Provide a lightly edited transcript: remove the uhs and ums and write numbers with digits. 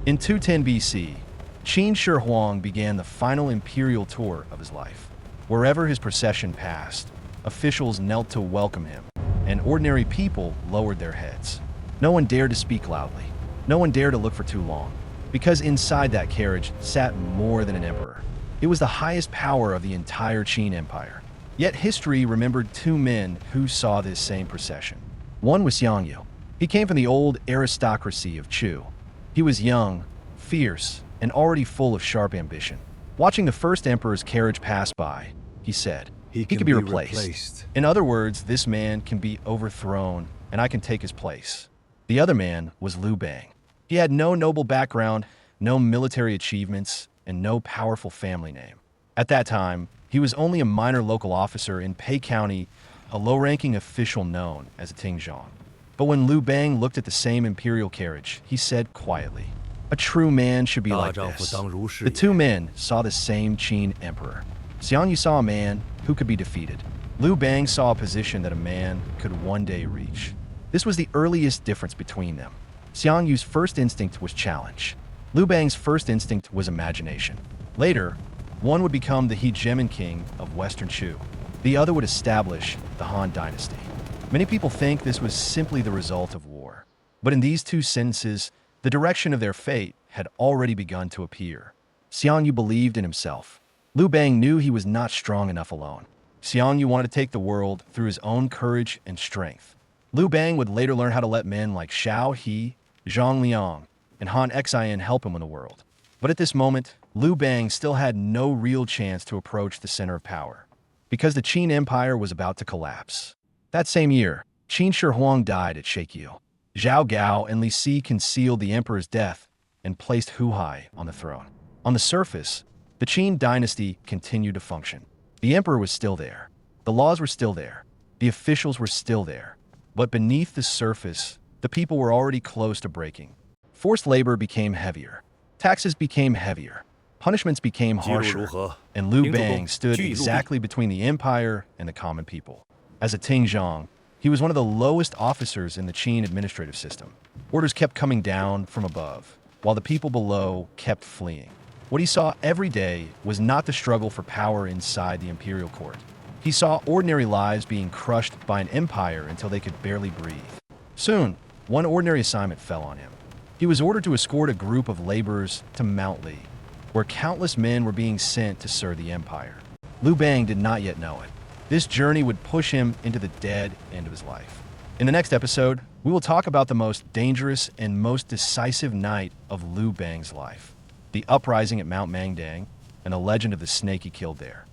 In 210 BC, Qin Shi Huang began the final imperial tour of his life. Wherever his procession passed, officials knelt to welcome him, and ordinary people lowered their heads. No one dared to speak loudly. No one dared to look for too long, because inside that carriage sat more than an emperor. It was the highest power of the entire Qin Empire. Yet history remembered two men who saw this same procession. One was Xiang Yu. He came from the old aristocracy of Chu. He was young, fierce, and already full of sharp ambition. Watching the first emperor's carriage pass by, he said, he can be replaced. In other words, this man can be overthrown, and I can take his place. The other man was Liu Bang. He had no noble background, no military achievements, and no powerful family name. At that time, he was only a minor local officer in Pei County, a low-ranking official known as a Tingzhong. But when Liu Bang looked at the same imperial carriage, he said quietly, "A true man should be like this." The two men saw the same Qin emperor. Xiang Yu saw a man who could be defeated. Liu Bang saw a position that a man could one day reach. This was the earliest difference between them. Xiang Yu's first instinct was challenge. Liu Bang's first instinct was imagination. Later, one would become the hegemon king of Western Chu. The other would establish the Han dynasty. Many people think this was simply the result of war. But in these two sentences, the direction of their fate had already begun to appear. Xiang Yu believed in himself. Liu Bang knew he was not strong enough alone. Xiang Yu wanted to take the world through his own courage and strength. Liu Bang would later learn how to let men like Shao He, Zhang Liang, and Han Xian help him win the world. But at this moment, Liu Bang still had no real chance to approach the center of power, because the Qin Empire was about to collapse. That same year, Qin Shi Huang died at Xiang. Zhao Gao and Li Si concealed the emperor's death and placed Hu Hai on the throne. On the surface, the Qin dynasty continued to function. The emperor was still there. The laws were still there. The officials were still there. But beneath the surface, the people were already close to breaking. Forced labor became heavier. Taxes became heavier. Punishments became harsher. And Liu Bang stood exactly between the empire and the common people. As a Tingzhong, he was one of the lowest officers in the Qin administrative system. Orders kept coming down from above, while the people below kept fleeing. What he saw every day was not the struggle for power inside the imperial court. He saw ordinary lives being crushed by an empire until they could barely breathe. Soon, one ordinary assignment fell on him. He was ordered to escort a group of laborers to Mount Li, where countless men were being sent to serve the empire. Liu Bang did not yet know it. This journey would push him into the dead end of his life. In the next episode, we will talk about the most dangerous and most decisive night of Liu Bang's life, the uprising at Mount Mangdang, and the legend of the snake he killed there.